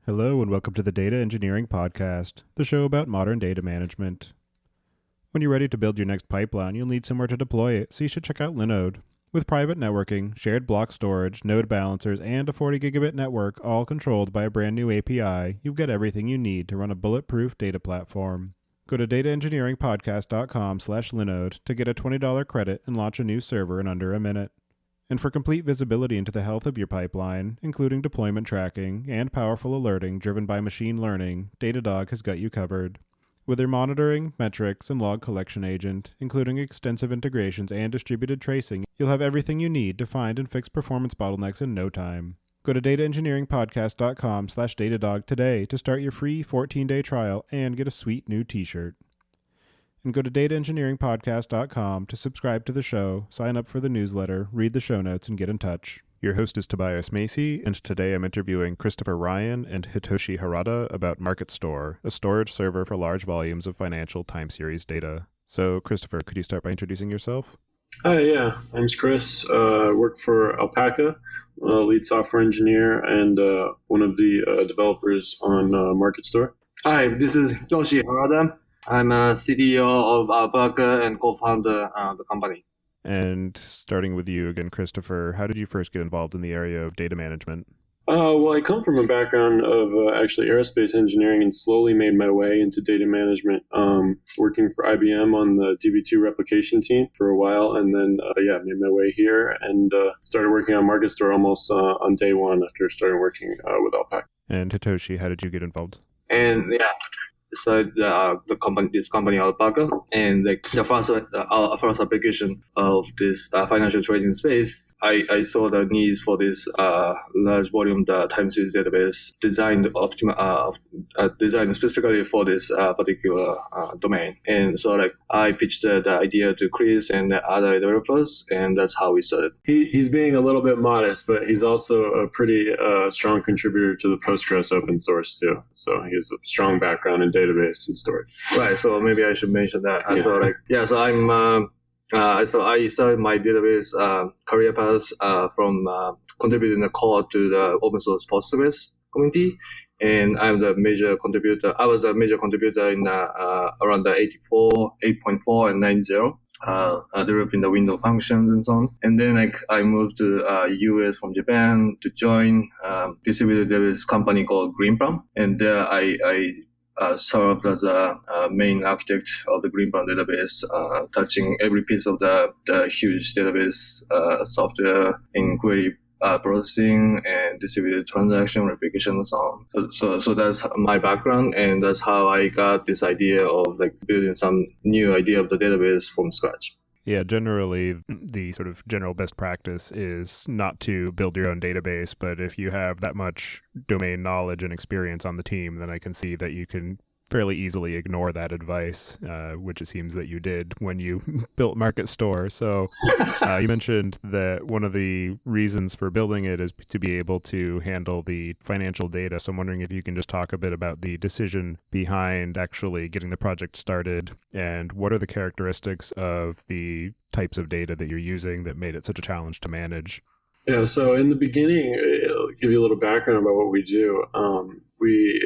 Hello and welcome to the Data Engineering Podcast, the show about modern data management. When you're ready to build your next pipeline, you'll need somewhere to deploy it, so you should check out Linode. With private networking, shared block storage, node balancers, and a 40 gigabit network, all controlled by a brand new API, you've got everything you need to run a bulletproof data platform. Go to dataengineeringpodcast.com/Linode to get a $20 credit and launch a new server in under a minute. And for complete visibility into the health of your pipeline, including deployment tracking and powerful alerting driven by machine learning, Datadog has got you covered. With their monitoring, metrics, and log collection agent, including extensive integrations and distributed tracing, you'll have everything you need to find and fix performance bottlenecks in no time. Go to dataengineeringpodcast.com/Datadog today to start your free 14-day trial and get a sweet new t-shirt. And go to dataengineeringpodcast.com to subscribe to the show, sign up for the newsletter, read the show notes, and get in touch. Your host is Tobias Macey, and today I'm interviewing Christopher Ryan and Hitoshi Harada about MarketStore, a storage server for large volumes of financial Timeseries data. So, Christopher, could you start by introducing yourself? Hi, yeah. My name's Chris. I work for Alapaca, lead software engineer, and one of the developers on MarketStore. Hi, this is Hitoshi Harada. I'm a CTO of Alapaca and co-founder of the company. And starting with you again, Christopher, how did you first get involved in the area of data management? Well, I come from a background of actually aerospace engineering and slowly made my way into data management, working for IBM on the DB2 replication team for a while, and then, made my way here and started working on MarketStore almost on day one after starting working with Alapaca. And Hitoshi, how did you get involved? And so this company Alapaca, and the first application of this financial trading space, I saw the needs for this large volume time series database designed specifically for this particular domain. And so I pitched the idea to Chris and the other developers, and that's how we started. He's being a little bit modest, but he's also a pretty strong contributor to the Postgres open source too. So he has a strong background in database and storage. Right. So maybe I should mention that. Yeah. So I'm. So I started my database career path from contributing the code to the open source Postgres community, and I'm the major contributor. I was a major contributor in around the 8.4 and 9.0. Developing the window functions and so on. And then I moved to US from Japan to join distributed database company called Greenplum, and there I served as a main architect of the Greenplum database, touching every piece of the huge database software in query processing and distributed transaction replication and so on. So that's my background, and that's how I got this idea of building some new idea of the database from scratch. Yeah, generally the sort of general best practice is not to build your own database, but if you have that much domain knowledge and experience on the team, then I can see that you can fairly easily ignore that advice, which it seems that you did when you built MarketStore. So you mentioned that one of the reasons for building it is to be able to handle the financial data. So I'm wondering if you can just talk a bit about the decision behind actually getting the project started, and what are the characteristics of the types of data that you're using that made it such a challenge to manage? Yeah, so in the beginning, I'll give you a little background about what we do. We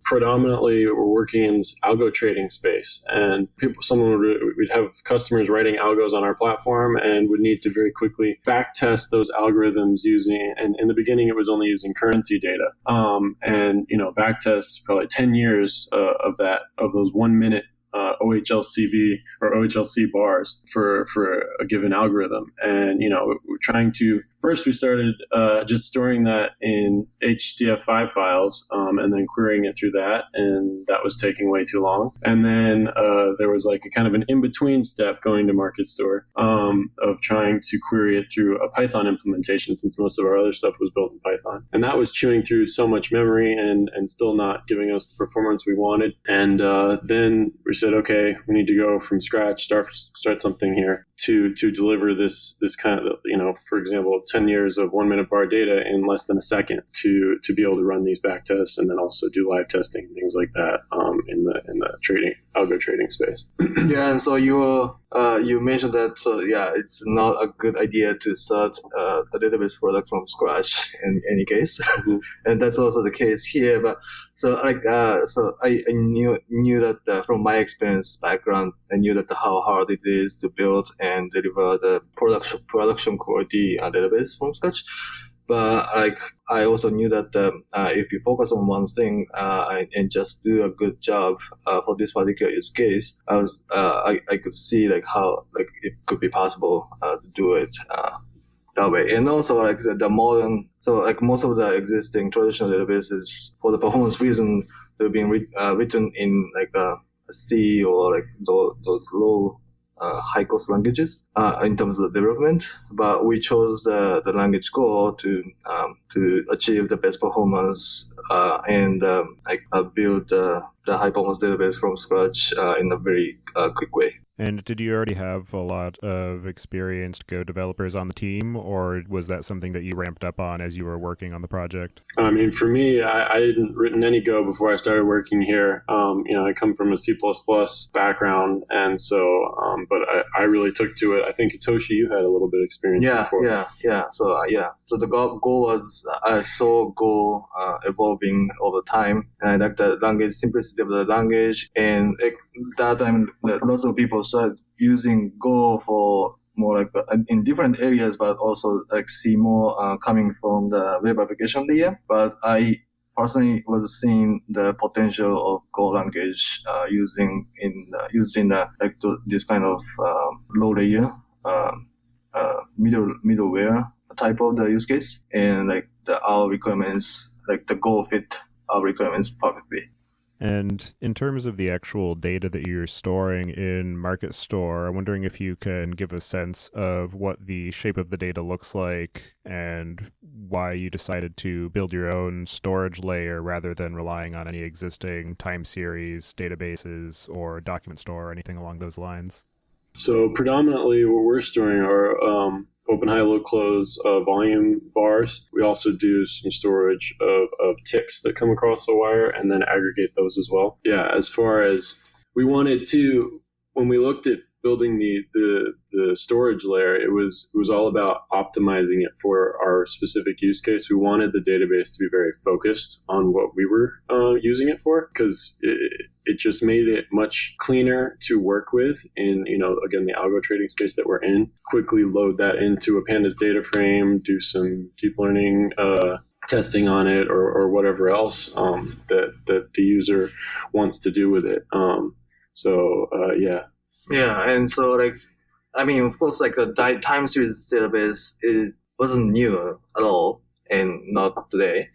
predominantly were working in this algo trading space, and we'd have customers writing algos on our platform and would need to very quickly back test those algorithms using, and in the beginning it was only using currency data. Back test probably 10 years of those 1 minute OHLCV or OHLC bars for a given algorithm. And, we're trying to, first we started just storing that in HDF5 files and then querying it through that. And that was taking way too long. And then there was a kind of an in-between step going to MarketStore of trying to query it through a Python implementation, since most of our other stuff was built in Python. And that was chewing through so much memory and still not giving us the performance we wanted. And then we said, okay, we need to go from scratch, start something here to deliver this kind of, for example, 10 years of 1 minute bar data in less than a second to be able to run these back tests and then also do live testing and things like that in the algo trading space. Yeah, and so your you mentioned that, so yeah, it's not a good idea to start a database product from scratch in any case, and that's also the case here. But so I knew that from my experience background, I knew that how hard it is to build and deliver the production quality database from scratch. But I also knew that if you focus on one thing and just do a good job for this particular use case, I could see how it could be possible to do it that way. And also the modern, so most of the existing traditional databases, for the performance reason, they've been written in a C or those low high cost languages in terms of the development, but we chose the language Go to achieve the best performance and build the high performance database from scratch in a very quick way. And did you already have a lot of experienced Go developers on the team, or was that something that you ramped up on as you were working on the project? I mean, for me, I hadn't written any Go before I started working here. I come from a C++ background, and so, but I really took to it. I think, Hitoshi, you had a little bit of experience before. Yeah. So the Go was, I saw Go evolving over time, and I like the language, simplicity of the language, and that time, lots of people started using Go for more in different areas, but also see more coming from the web application layer. But I personally was seeing the potential of Go language used in this kind of low layer middleware type of the use case, and our requirements, the Go fit our requirements perfectly. And in terms of the actual data that you're storing in MarketStore, I'm wondering if you can give a sense of what the shape of the data looks like and why you decided to build your own storage layer rather than relying on any existing Timeseries databases or document store or anything along those lines. So predominantly what we're storing are open, high, low, close volume bars. We also do some storage of ticks that come across the wire and then aggregate those as well. Yeah, as far as we wanted to, when we looked at building the storage layer, it was all about optimizing it for our specific use case. We wanted the database to be very focused on what we were using it for, because it just made it much cleaner to work with in, again, the algo trading space that we're in. Quickly load that into a Pandas data frame, do some deep learning testing on it or whatever else that the user wants to do with it. Yeah. Yeah, and so of course, the time series database, it wasn't new at all, and not today.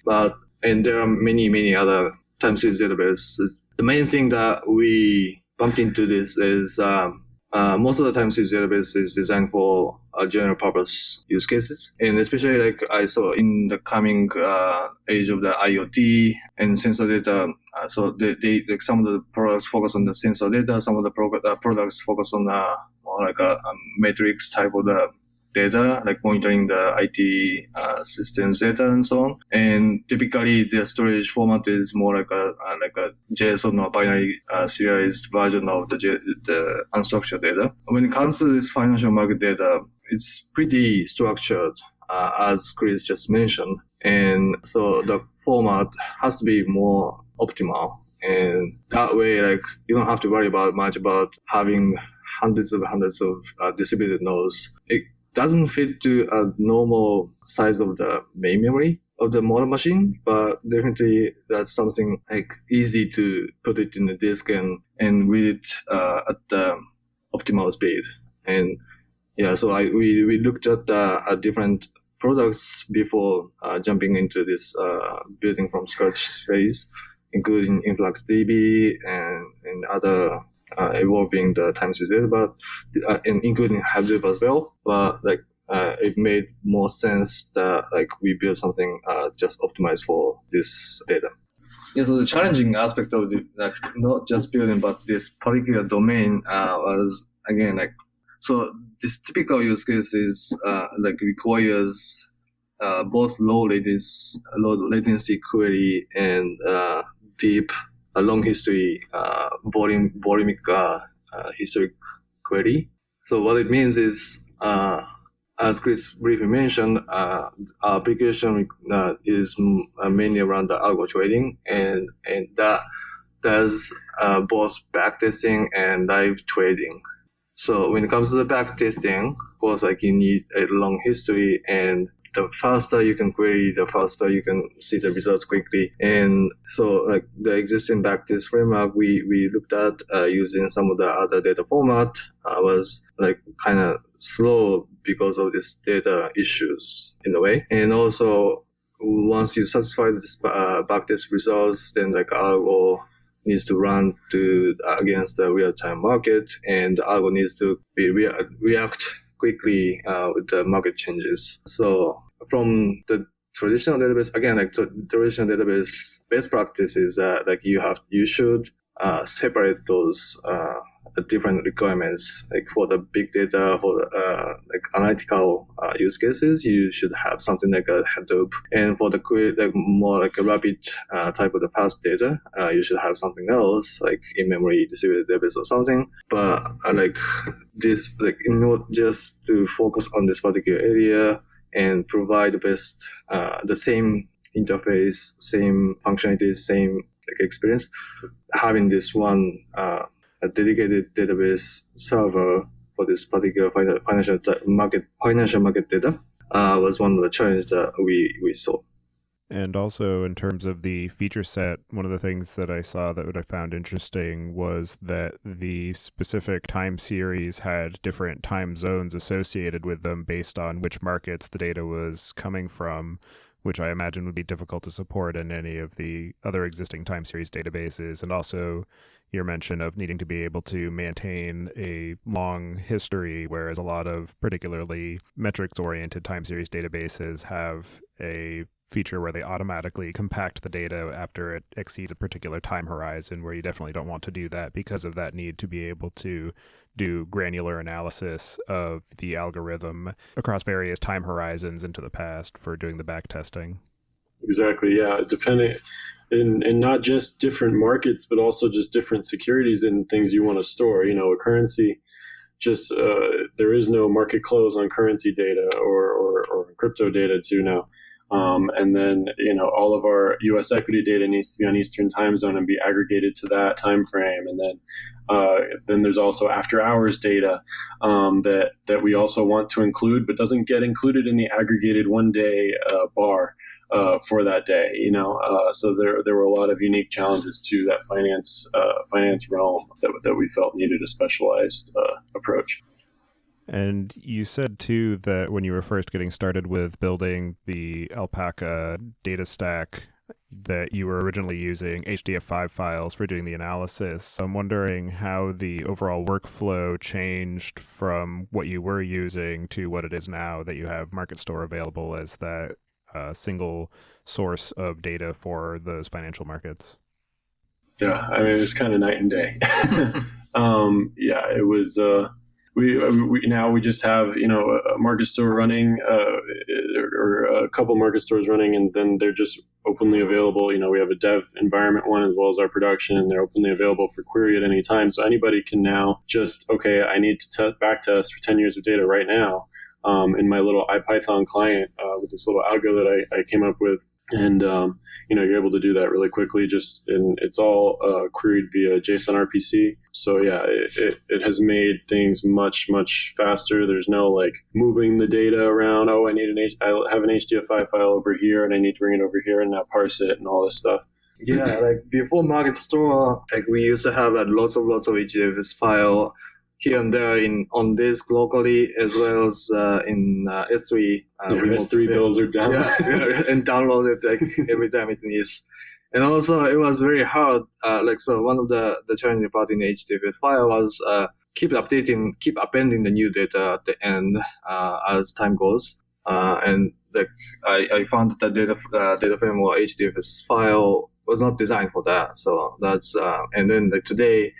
And there are many other time series databases. The main thing that we bumped into this is most of the time series database is designed for general purpose use cases, and especially I saw in the coming age of the IoT and sensor data. So they some of the products focus on the sensor data, some of the products focus on more a matrix type of the data, monitoring the IT systems data and so on. And typically the storage format is more like a JSON or binary serialized version of the unstructured data. When it comes to this financial market data, it's pretty structured, as Chris just mentioned. And so the format has to be more optimal. And that way, you don't have to worry much about having hundreds of distributed nodes. It doesn't fit to a normal size of the main memory of the model machine, but definitely that's something easy to put it in the disk and read it at the optimal speed. And yeah, so we looked at different products before jumping into this building from scratch phase, including InfluxDB and other evolving the time series data, but and including Hadoop as well. But it made more sense that we build something just optimized for this data. Yeah, so the challenging aspect of not just building, but this particular domain was again so this typical use case is requires both low latency query and deep long history volumic historic query. So what it means is, as Chris briefly mentioned, our application is mainly around the algo trading, and that does both backtesting and live trading. So when it comes to the backtesting, of course, like you need a long history, and the faster you can query, the faster you can see the results quickly. And so like the existing backtest framework we looked at using some of the other data format was like kind of slow because of this data issues in a way. And also once you satisfy this backtest results, then like algo needs to run against the real-time market, and the algo needs to be react quickly with the market changes. So from the traditional database, again, like traditional database best practice is that like you should separate those different requirements. Like for the big data, for the like analytical use cases, you should have something like a Hadoop, and for the like more like a rapid type of the fast data, you should have something else like in-memory distributed database or something. But like this, like just to focus on this particular area and provide the best, the same interface, same functionality, same like experience, having this one a dedicated database server for this particular financial market data was one of the challenges that we saw. And also in terms of the feature set, one of the things that I saw that I found interesting was that the specific time series had different time zones associated with them based on which markets the data was coming from, which I imagine would be difficult to support in any of the other existing time series databases. And also your mention of needing to be able to maintain a long history, whereas a lot of particularly metrics-oriented time series databases have a feature where they automatically compact the data after it exceeds a particular time horizon, where you definitely don't want to do that because of that need to be able to do granular analysis of the algorithm across various time horizons into the past for doing the back testing. Exactly, yeah. Depending, and not just different markets, but also just different securities and things you want to store. You know, a currency, just there is no market close on currency data or crypto data too now. And then, you know, all of our U.S. equity data needs to be on Eastern time zone and be aggregated to that time frame. And then there's also after hours data that we also want to include, but doesn't get included in the aggregated one day bar for that day. You know, so there were a lot of unique challenges to that finance realm that we felt needed a specialized approach. And you said, too, that when you were first getting started with building the Alapaca data stack, that you were originally using HDF5 files for doing the analysis. So I'm wondering how the overall workflow changed from what you were using to what it is now that you have MarketStore available as that single source of data for those financial markets. Yeah, I mean, it's kind of night and day. Yeah, it was... We just have, you know, a MarketStore running or a couple MarketStores running, and then they're just openly available. You know, we have a dev environment one as well as our production, and they're openly available for query at any time. So anybody can now just, okay, I need to back test for 10 years of data right now in my little IPython client with this little algo that I came up with. And, you know, you're able to do that really quickly, and it's all queried via JSON RPC. So yeah, it has made things much, much faster. There's no like moving the data around. Oh, I have an HDF5 file over here and I need to bring it over here and now parse it and all this stuff. Yeah, like before MarketStore, like we used to have lots of HDFS file here and there on disk locally, as well as in S3. S3 bills are down. Yeah, and download it like every time it needs. And also, it was very hard. So one of the challenging part in HTTP file was keep appending the new data at the end as time goes. And like I found that the data frame or HDFS file was not designed for that. So that's and then like today.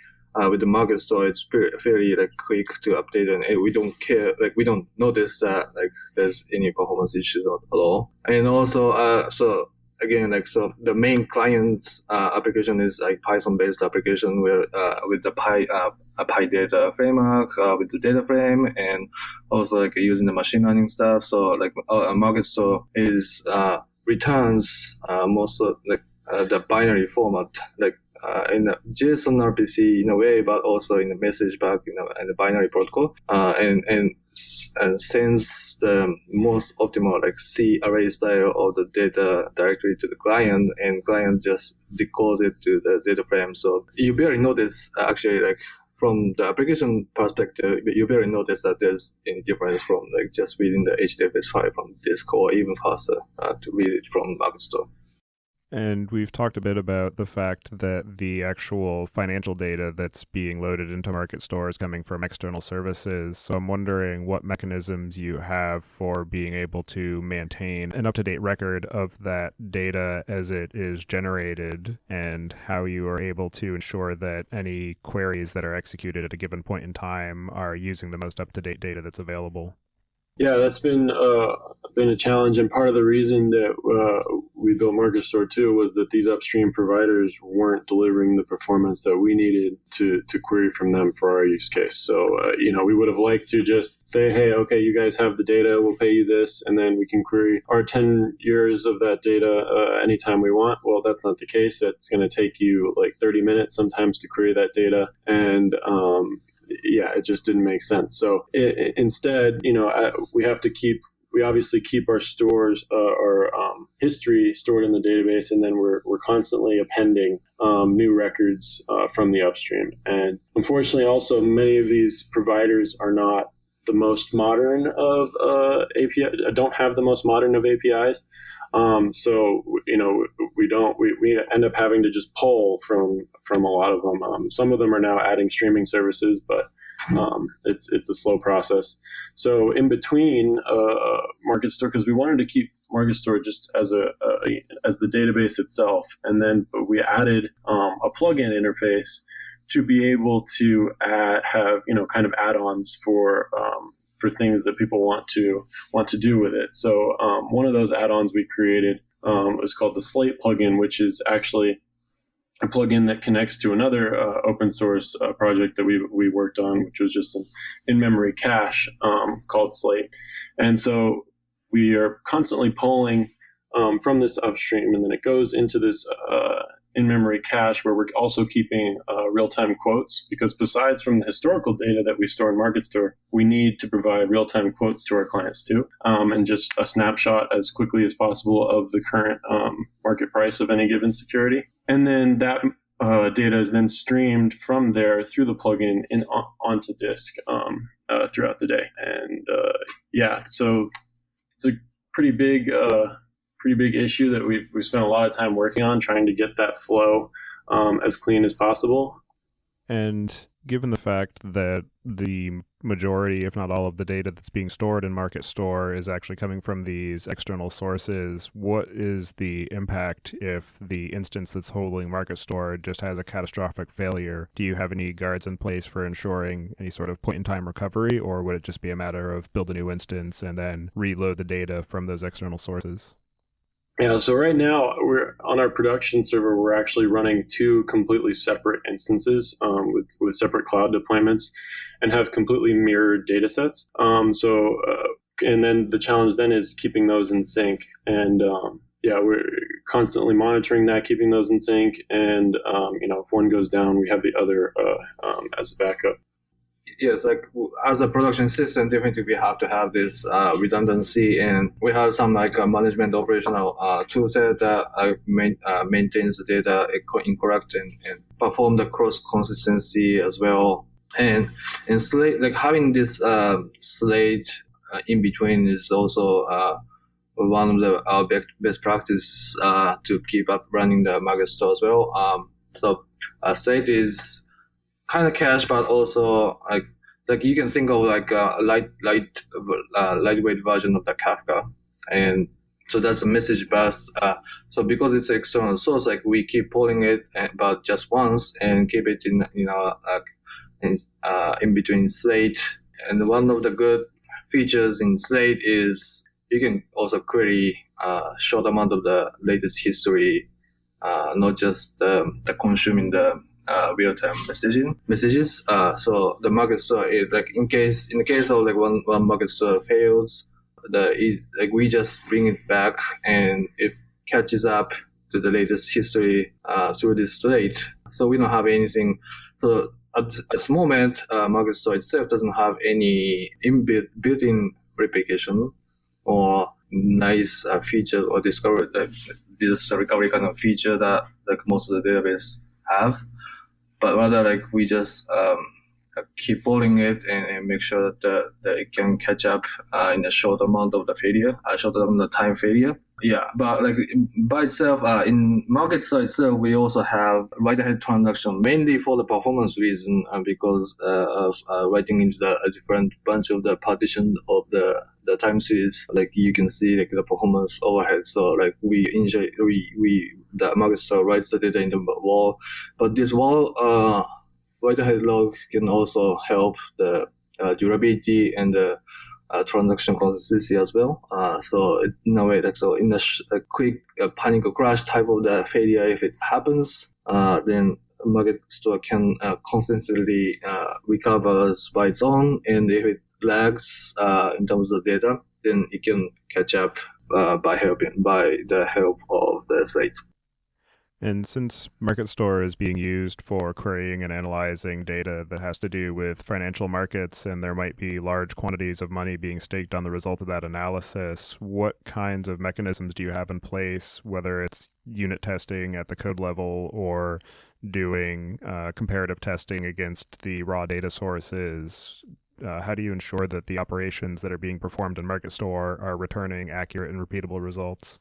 With the MarketStore, it's fairly like quick to update, and we don't care. Like we don't notice that like there's any performance issues at all. And also, so again, like, so the main client's application is like Python-based application with the PyData framework with the data frame, and also like using the machine learning stuff. So like MarketStore is returns most of like the binary format, like in a JSON RPC in a way, but also in the message back in the binary protocol, and sends the most optimal like C array style of the data directly to the client, and client just decodes it to the data frame. So you barely notice actually, like from the application perspective, you barely notice that there's any difference from like just reading the HDFS file from disk, or even faster to read it from MarketStore. And we've talked a bit about the fact that the actual financial data that's being loaded into MarketStore is coming from external services. So I'm wondering what mechanisms you have for being able to maintain an up-to-date record of that data as it is generated, and how you are able to ensure that any queries that are executed at a given point in time are using the most up-to-date data that's available. Yeah, that's been a challenge, and part of the reason that we built MarketStore too was that these upstream providers weren't delivering the performance that we needed to query from them for our use case. So we would have liked to just say, hey, okay, you guys have the data, we'll pay you this, and then we can query our 10 years of that data anytime we want. Well, that's not the case. That's going to take you like 30 minutes sometimes to query that data, and it just didn't make sense. So instead, we obviously keep our stores, our history stored in the database, and then we're constantly appending new records from the upstream. And unfortunately, also many of these providers are not the most modern of API, don't have the most modern of APIs. So we end up having to just pull from a lot of them. Some of them are now adding streaming services, but it's a slow process. So in between MarketStore, because we wanted to keep MarketStore just as as the database itself, and then we added a plugin interface to be able to have kind of add-ons for things that people want to do with it. So one of those add-ons we created is called the Slate plugin, which is actually a plugin that connects to another open source project that we worked on, which was just an in-memory cache called Slate. And so we are constantly pulling from this upstream, and then it goes into this in-memory cache where we're also keeping real-time quotes, because besides from the historical data that we store in MarketStore, we need to provide real-time quotes to our clients too, and just a snapshot as quickly as possible of the current market price of any given security. And then that data is then streamed from there through the plugin onto disk throughout the day. And so it's a pretty big issue that we've spent a lot of time working on, trying to get that flow as clean as possible. And given the fact that the majority, if not all of the data that's being stored in MarketStore is actually coming from these external sources, what is the impact if the instance that's holding MarketStore just has a catastrophic failure? Do you have any guards in place for ensuring any sort of point-in-time recovery, or would it just be a matter of build a new instance and then reload the data from those external sources? Yeah, so right now we're on our production server. We're actually running two completely separate instances with separate cloud deployments, and have completely mirrored data sets. And then the challenge then is keeping those in sync. And we're constantly monitoring that, keeping those in sync. And if one goes down, we have the other as the backup. Yes, like as a production system, definitely we have to have this redundancy, and we have some like management operational toolset that maintains the data incorrect and perform the cross consistency as well. And Slate, like having this Slate in between is also one of our best practice to keep up running the MarketStore as well. So Slate is kind of cache, but also like you can think of like a lightweight version of the Kafka, and so that's a message bus. So because it's an external source, like we keep pulling it, but just once, and keep it in between Slate. And one of the good features in Slate is you can also query short amount of the latest history, not just consuming the real-time messages. So the MarketStore is like in the case of like one MarketStore fails, we just bring it back and it catches up to the latest history through this thread. So we don't have anything. So at this moment, MarketStore itself doesn't have any built-in replication or nice feature or discovery, this recovery kind of feature that like most of the database have. But rather like we just keep polling it and make sure that it can catch up in a short amount of the short amount of time failure. Yeah, but like by itself, in MarketStore itself, we also have write-ahead transaction mainly for the performance reason, because of writing into a different bunch of the partition of the time series. Like you can see like the performance overhead. So like the MarketStore writes the data in the wall, but this wall write-ahead log can also help the durability and the transaction consistency as well. So in a way, like so, in a quick panic or crash type of the failure, if it happens, then MarketStore can constantly recovers by its own, and if it lags in terms of data, then it can catch up by the help of the site. And since MarketStore is being used for querying and analyzing data that has to do with financial markets, and there might be large quantities of money being staked on the result of that analysis, what kinds of mechanisms do you have in place, whether it's unit testing at the code level or doing comparative testing against the raw data sources? How do you ensure that the operations that are being performed in MarketStore are returning accurate and repeatable results?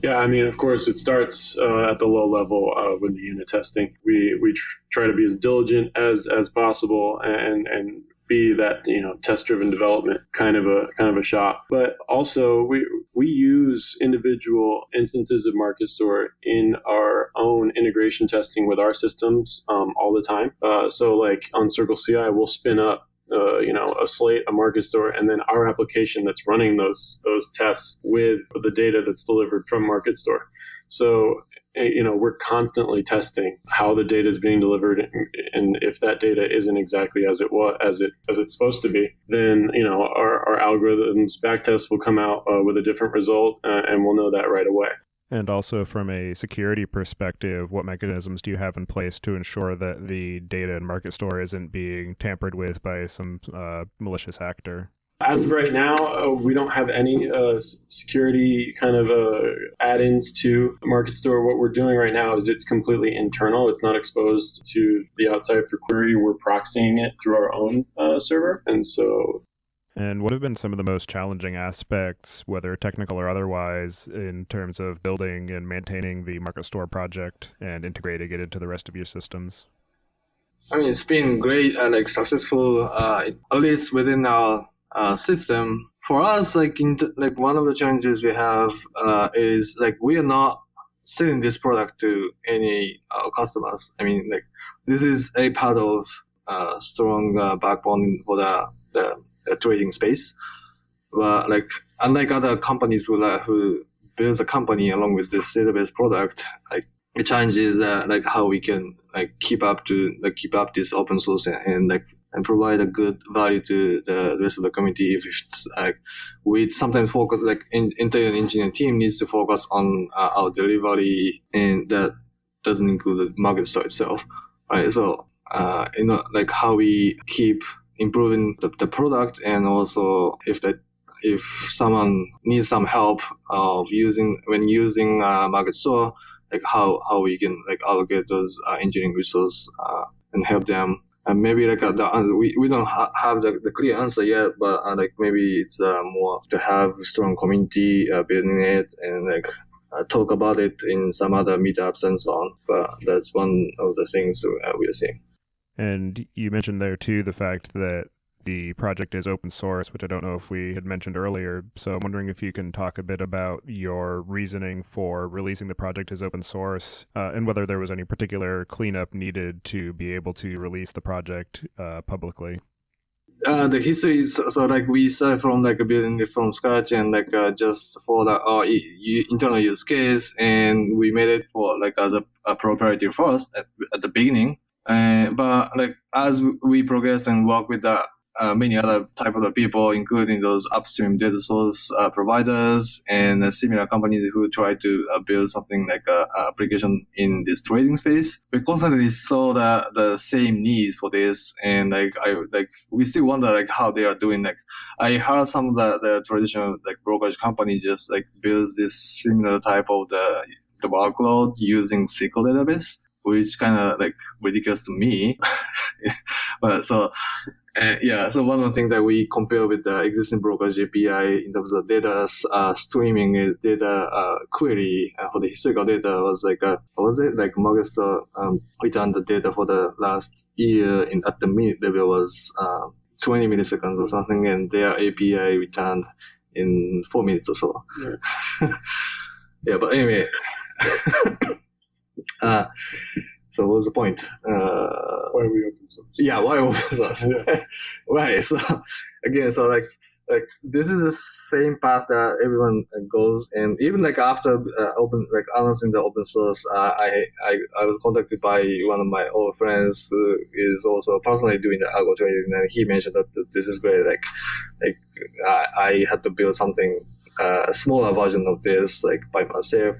Yeah, I mean, of course, it starts at the low level with the unit testing. We try to be as diligent as possible and be that test-driven development kind of a shop. But also, we use individual instances of MarketStore in our own integration testing with our systems all the time. So, like on Circle CI, we'll spin up a slate, a MarketStore, and then our application that's running those tests with the data that's delivered from MarketStore. So, we're constantly testing how the data is being delivered, and if that data isn't exactly as it's supposed to be, then our algorithms backtest will come out with a different result, and we'll know that right away. And also from a security perspective, what mechanisms do you have in place to ensure that the data in MarketStore isn't being tampered with by some malicious actor? As of right now, we don't have any security kind of add-ins to MarketStore. What we're doing right now is it's completely internal. It's not exposed to the outside for query. We're proxying it through our own server. And what have been some of the most challenging aspects, whether technical or otherwise, in terms of building and maintaining the MarketStore project and integrating it into the rest of your systems? I mean, it's been great and successful, at least within our system. For us, one of the challenges we have is we are not selling this product to any customers. I mean, this is a part of strong backbone for the trading space, but unlike other companies who builds a company along with this database product, the challenge is how we can keep up this open source and provide a good value to the rest of the community. If it's we sometimes focus entire engineering team needs to focus on our delivery, and that doesn't include the MarketStore itself, right? So how we keep improving the product, and also if someone needs some help of using MarketStore, how we can allocate those engineering resources and help them. And maybe we don't have the clear answer yet, but maybe it's more to have strong community building it and talk about it in some other meetups and so on. But that's one of the things we are seeing. And you mentioned there too the fact that the project is open source, which I don't know if we had mentioned earlier. So I'm wondering if you can talk a bit about your reasoning for releasing the project as open source, and whether there was any particular cleanup needed to be able to release the project publicly. The history is so like we start from like building it from scratch and like just for the internal use case, and we made it for like as a proprietary first at the beginning. But like as we progress and work with the many other type of people, including those upstream data source providers and similar companies who try to build something like a application in this trading space. We constantly saw the same needs for this, and we still wonder like how they are doing. Like I heard some of the traditional like brokerage company just like builds this similar type of the workload using SQL database, which kind of like ridiculous to me. But so one of the things that we compare with the existing brokerage API in terms of data streaming is data query for the historical data was like MarketStore returned the data for the last year at the minute level was 20 milliseconds or something, and their API returned in 4 minutes or so. Yeah, but anyway. So what's the point? Why are we open source? Yeah, why open source? Right. So again, so like this is the same path that everyone goes, and even like after announcing the open source, I was contacted by one of my old friends who is also personally doing the algo trading, and he mentioned that this is great. Like I had to build something. A smaller version of this, like by myself,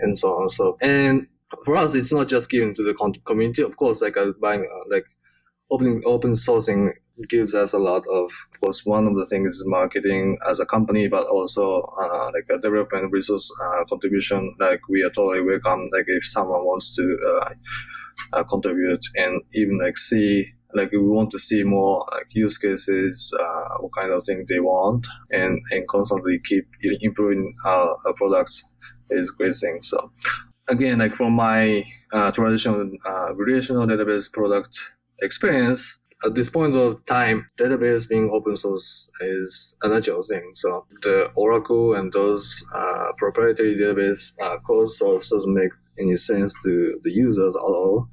and so on. So, and for us, it's not just given to the community. Of course, like buying, like open sourcing gives us a lot of course. One of the things is marketing as a company, but also like a development resource contribution. Like we are totally welcome. Like if someone wants to contribute and even like see. Like we want to see more like use cases, what kind of things they want, and constantly keep improving our products is a great thing. So again, like from my traditional relational database product experience, at this point of time, database being open source is a natural thing. So the Oracle and those proprietary database closed source doesn't make any sense to the users at all.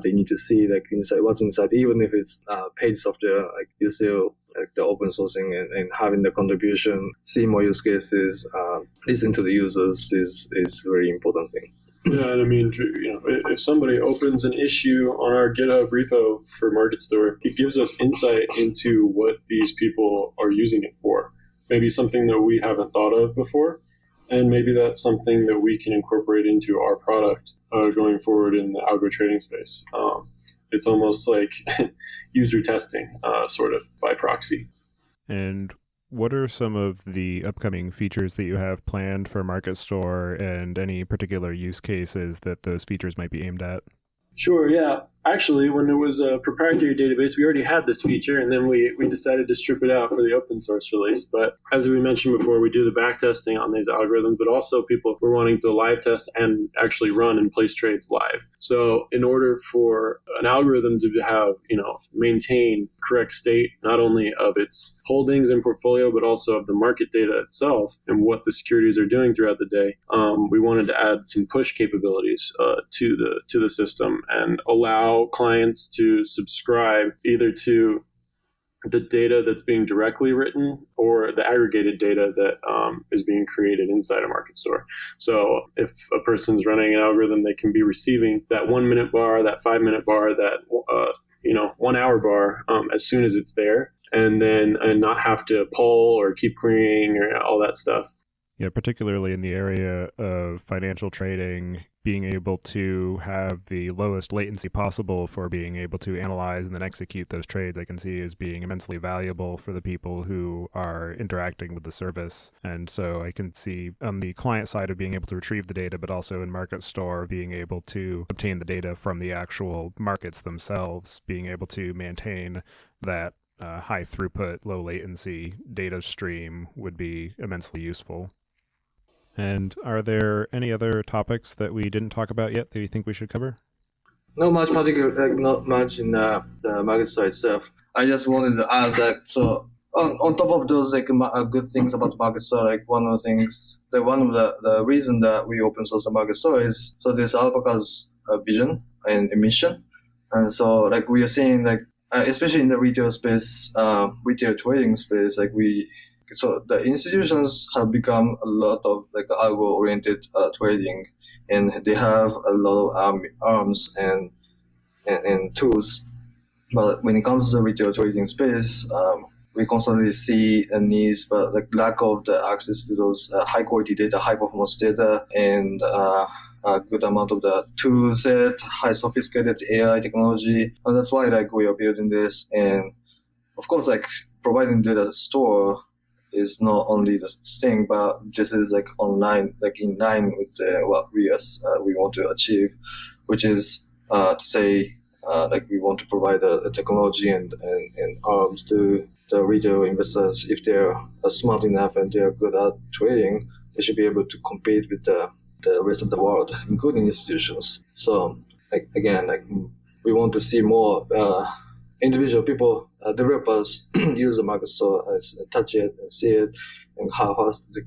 They need to see like inside what's inside, even if it's paid software. Like you still like the open sourcing and having the contribution, see more use cases, listen to the users is very important thing. Yeah, and I mean, if somebody opens an issue on our GitHub repo for MarketStore, it gives us insight into what these people are using it for. Maybe something that we haven't thought of before. And maybe that's something that we can incorporate into our product going forward in the algo trading space. It's almost like user testing, sort of by proxy. And what are some of the upcoming features that you have planned for MarketStore, and any particular use cases that those features might be aimed at? Sure, yeah. Actually, when it was a proprietary database, we already had this feature, and then we decided to strip it out for the open source release. But as we mentioned before, we do the back testing on these algorithms, but also people were wanting to live test and actually run and place trades live. So in order for an algorithm to have, maintain correct state, not only of its holdings and portfolio, but also of the market data itself and what the securities are doing throughout the day, we wanted to add some push capabilities to the system and allow clients to subscribe either to the data that's being directly written or the aggregated data that is being created inside a MarketStore. So if a person's running an algorithm, they can be receiving that 1 minute bar, that 5 minute bar, that 1 hour bar as soon as it's there, and not have to poll or keep querying or all that stuff. Yeah, particularly in the area of financial trading, being able to have the lowest latency possible for being able to analyze and then execute those trades, I can see as being immensely valuable for the people who are interacting with the service. And so I can see on the client side of being able to retrieve the data, but also in MarketStore, being able to obtain the data from the actual markets themselves, being able to maintain that high throughput, low latency data stream would be immensely useful. And are there any other topics that we didn't talk about yet that you think we should cover? Not much particular, not much in the MarketStore itself. I just wanted to add that. So on top of those good things about MarketStore, like one of the things, one of the reason that we open source the MarketStore is so this Alapaca's vision and mission, and so like we are seeing like especially in the retail space, retail trading space, so the institutions have become a lot of like algo-oriented trading, and they have a lot of arms and tools. But when it comes to the retail trading space, we constantly see a need, but like lack of the access to those high quality data, high performance data, and a good amount of the tool set, high sophisticated AI technology. And that's why like we are building this. And of course, like providing data store is not only the thing, but this is like online, like in line with what we want to achieve, which is to say like we want to provide a technology and arms to the retail investors. If they're smart enough and they're good at trading, they should be able to compete with the rest of the world, including institutions. So like again, like we want to see more individual people, developers use the MarketStore, touch it and see it, and how fast they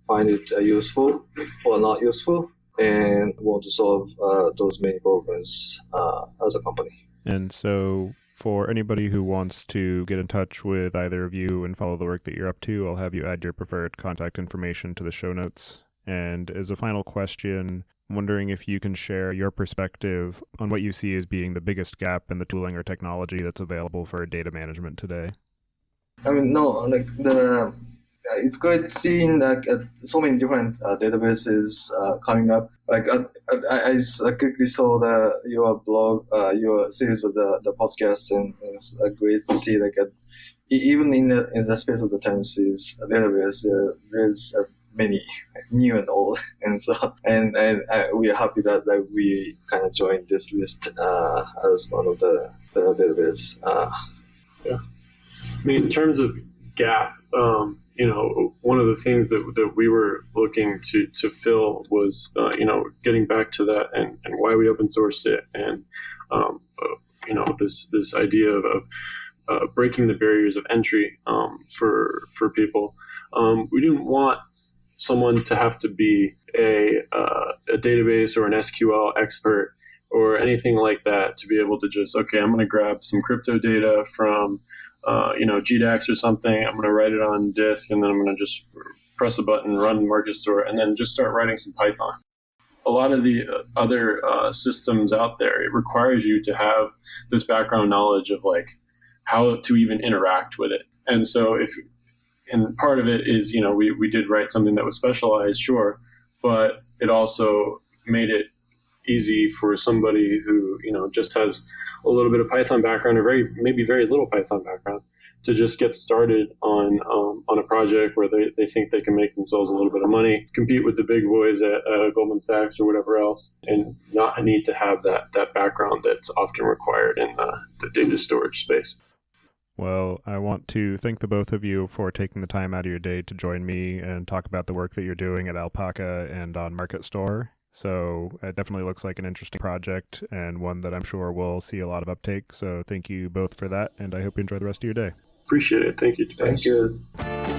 find it useful or not useful, and want to solve those many problems as a company. And so for anybody who wants to get in touch with either of you and follow the work that you're up to, I'll have you add your preferred contact information to the show notes. And as a final question, I'm wondering if you can share your perspective on what you see as being the biggest gap in the tooling or technology that's available for data management today. I mean, no, like it's great seeing like so many different databases coming up. Like I quickly saw your blog, your series of the podcast, and it's great to see like even in the space of the Timeseries database, there's many new and old, and so and we are happy that like we kind of joined this list as one of the database. Yeah, I mean, in terms of gap, one of the things that we were looking to fill was getting back to that and why we open sourced it, and this idea of breaking the barriers of entry for people. We didn't want someone to have to be a database or an SQL expert or anything like that to be able to just, okay, I'm going to grab some crypto data from, GDAX or something. I'm going to write it on disk, and then I'm going to just press a button, run MarketStore, and then just start writing some Python. A lot of the other systems out there, it requires you to have this background knowledge of like how to even interact with it. And so and part of it is, we did write something that was specialized, sure, but it also made it easy for somebody who, just has a little bit of Python background or maybe very little Python background to just get started on a project where they think they can make themselves a little bit of money, compete with the big boys at Goldman Sachs or whatever else, and not need to have that background that's often required in the data storage space. Well, I want to thank the both of you for taking the time out of your day to join me and talk about the work that you're doing at Alapaca and on MarketStore. So it definitely looks like an interesting project and one that I'm sure will see a lot of uptake. So thank you both for that, and I hope you enjoy the rest of your day. Appreciate it. Thank you, Tobias. Thank you.